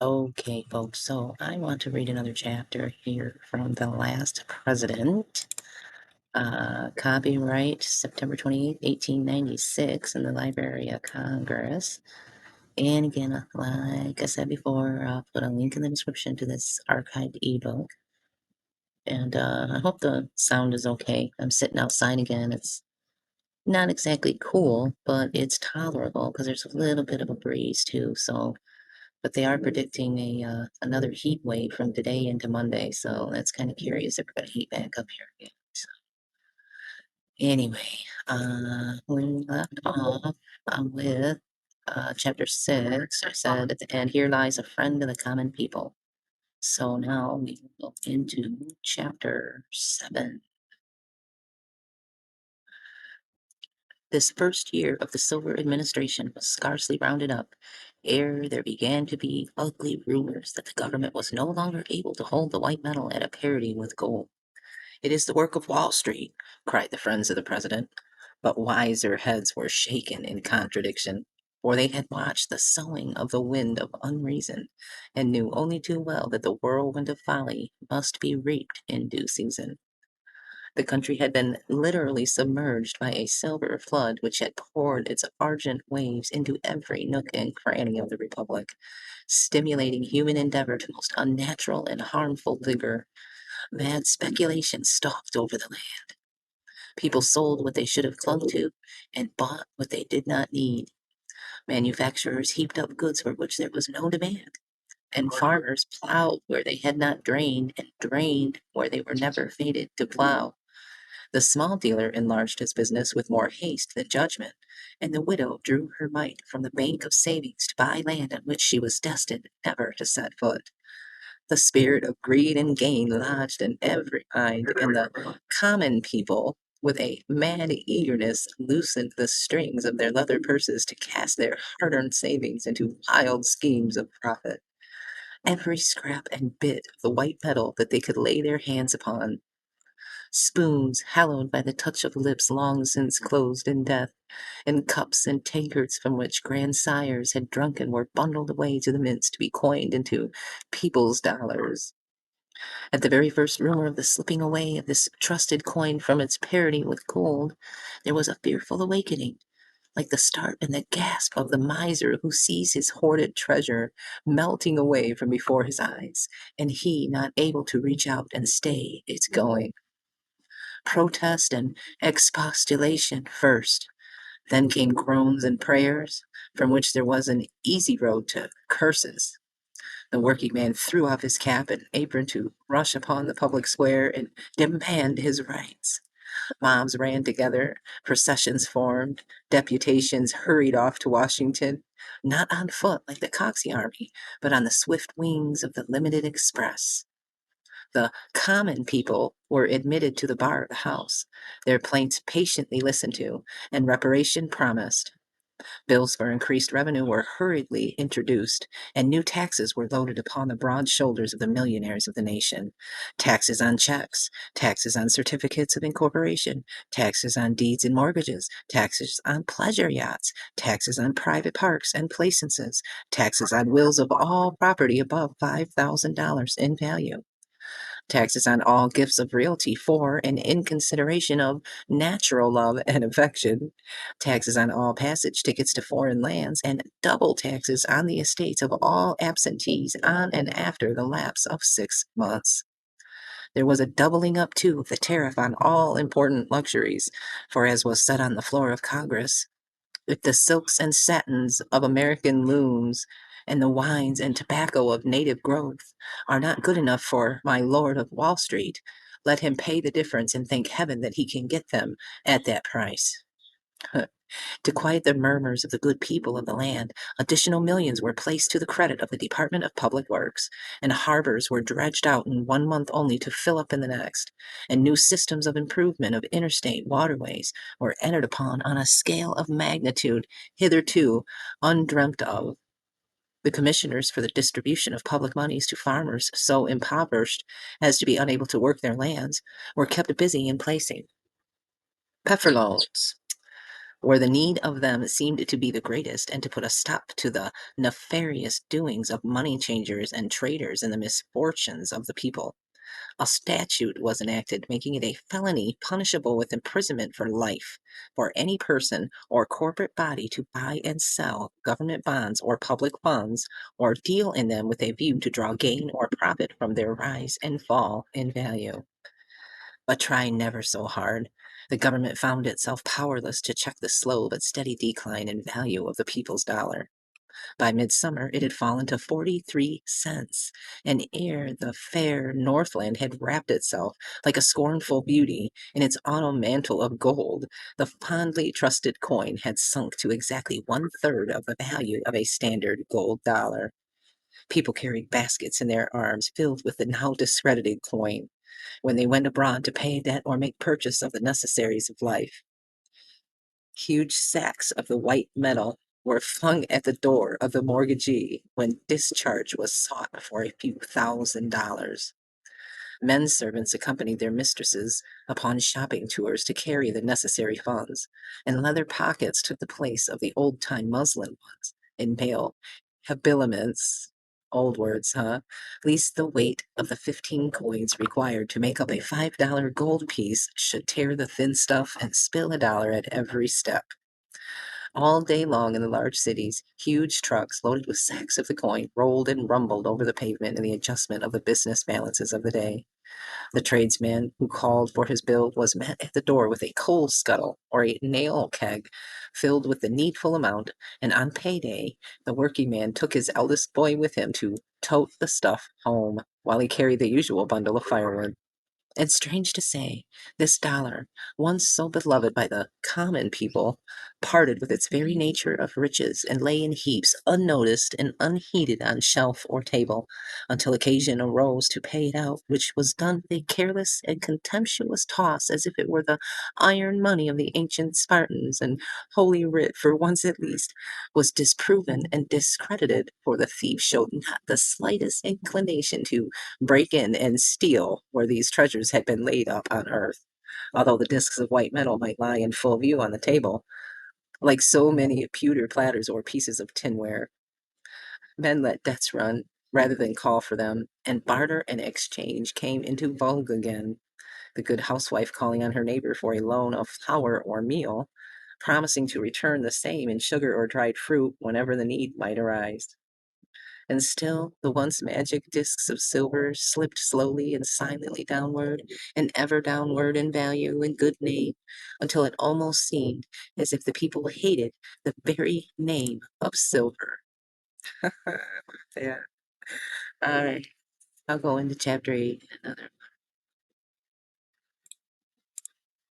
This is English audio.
Okay, folks, so I want to read another chapter here from The Last President. Copyright September 28th, 1896 in the Library of Congress. And again, like I said before, I'll put a link in the description to this archived ebook. And I hope the sound is okay. I'm sitting outside again. It's not exactly cool, but it's tolerable because there's a little bit of a breeze too. So but they are predicting a another heat wave from today into Monday, so that's kind of curious if we're gonna heat back up here again. So anyway, we left off with chapter 6. I said at the end, here lies a friend of the common people. So now we go into chapter 7. This first year of the Silver administration was scarcely rounded up ere there began to be ugly rumors that the government was no longer able to hold the white metal at a parity with gold. "It is the work of Wall Street," cried the friends of the president. But wiser heads were shaken in contradiction, for they had watched the sowing of the wind of unreason, and knew only too well that the whirlwind of folly must be reaped in due season. The country had been literally submerged by a silver flood which had poured its argent waves into every nook and cranny of the republic, stimulating human endeavor to most unnatural and harmful vigor. Mad speculation stalked over the land. People sold what they should have clung to and bought what they did not need. Manufacturers heaped up goods for which there was no demand, and farmers plowed where they had not drained and drained where they were never fated to plow. The small dealer enlarged his business with more haste than judgment, and the widow drew her mite from the bank of savings to buy land on which she was destined never to set foot. The spirit of greed and gain lodged in every mind, and the common people, with a mad eagerness, loosened the strings of their leather purses to cast their hard-earned savings into wild schemes of profit. Every scrap and bit of the white metal that they could lay their hands upon, spoons hallowed by the touch of lips long since closed in death, and cups and tankards from which grandsires had drunken were bundled away to the mints to be coined into people's dollars. At the very first rumor of the slipping away of this trusted coin from its parity with gold, there was a fearful awakening, like the start and the gasp of the miser who sees his hoarded treasure melting away from before his eyes, and he not able to reach out and stay its going. Protest and expostulation first, then came groans and prayers, from which there was an easy road to curses. The working man threw off his cap and apron to rush upon the public square and demand his rights. Mobs ran together, processions formed, deputations hurried off to Washington, not on foot like the Coxey army, but on the swift wings of the limited express. The common people were admitted to the bar of the House, their plaints patiently listened to, and reparation promised. Bills for increased revenue were hurriedly introduced, and new taxes were loaded upon the broad shoulders of the millionaires of the nation. Taxes on checks, taxes on certificates of incorporation, taxes on deeds and mortgages, taxes on pleasure yachts, taxes on private parks and placences, taxes on wills of all property above $5,000 in value, taxes on all gifts of realty for and in consideration of natural love and affection, taxes on all passage tickets to foreign lands, and double taxes on the estates of all absentees on and after the lapse of 6 months. There was a doubling up, too, of the tariff on all important luxuries, for as was said on the floor of Congress, if the silks and satins of American looms and the wines and tobacco of native growth are not good enough for my Lord of Wall Street, let him pay the difference and thank heaven that he can get them at that price. To quiet the murmurs of the good people of the land, additional millions were placed to the credit of the Department of Public Works, and harbors were dredged out in 1 month only to fill up in the next, and new systems of improvement of interstate waterways were entered upon on a scale of magnitude hitherto undreamt of. The commissioners for the distribution of public moneys to farmers so impoverished as to be unable to work their lands were kept busy in placing pefferloes where the need of them seemed to be the greatest, and to put a stop to the nefarious doings of money changers and traders in the misfortunes of the people. A statute was enacted making it a felony punishable with imprisonment for life for any person or corporate body to buy and sell government bonds or public funds, or deal in them with a view to draw gain or profit from their rise and fall in value. But try never so hard, the government found itself powerless to check the slow but steady decline in value of the people's dollar. By midsummer it had fallen to 43 cents, and ere the fair Northland had wrapped itself, like a scornful beauty, in its autumn mantle of gold, the fondly trusted coin had sunk to exactly one third of the value of a standard gold dollar. People carried baskets in their arms filled with the now discredited coin, when they went abroad to pay a debt or make purchase of the necessaries of life. Huge sacks of the white metal were flung at the door of the mortgagee when discharge was sought for a few $1,000s. Men servants accompanied their mistresses upon shopping tours to carry the necessary funds, and leather pockets took the place of the old time muslin ones in pale habiliments. Old words, huh? Least the weight of the 15 coins required to make up a $5 gold piece should tear the thin stuff and spill a dollar at every step. All day long in the large cities, huge trucks loaded with sacks of the coin rolled and rumbled over the pavement in the adjustment of the business balances of the day. The tradesman who called for his bill was met at the door with a coal scuttle or a nail keg filled with the needful amount, and on payday the working man took his eldest boy with him to tote the stuff home, while he carried the usual bundle of firewood. And strange to say, this dollar, once so beloved by the common people, parted with its very nature of riches and lay in heaps unnoticed and unheeded on shelf or table, until occasion arose to pay it out, which was done with a careless and contemptuous toss as if it were the iron money of the ancient Spartans, and Holy Writ, for once at least, was disproven and discredited, for the thief showed not the slightest inclination to break in and steal where these treasures had been laid up on earth, although the discs of white metal might lie in full view on the table, like so many pewter platters or pieces of tinware. Men let debts run rather than call for them, and barter and exchange came into vogue again, the good housewife calling on her neighbor for a loan of flour or meal, promising to return the same in sugar or dried fruit whenever the need might arise. And still the once magic discs of silver slipped slowly and silently downward, and ever downward in value and good name, until it almost seemed as if the people hated the very name of silver. Yeah. All right. I'll go into chapter 8 another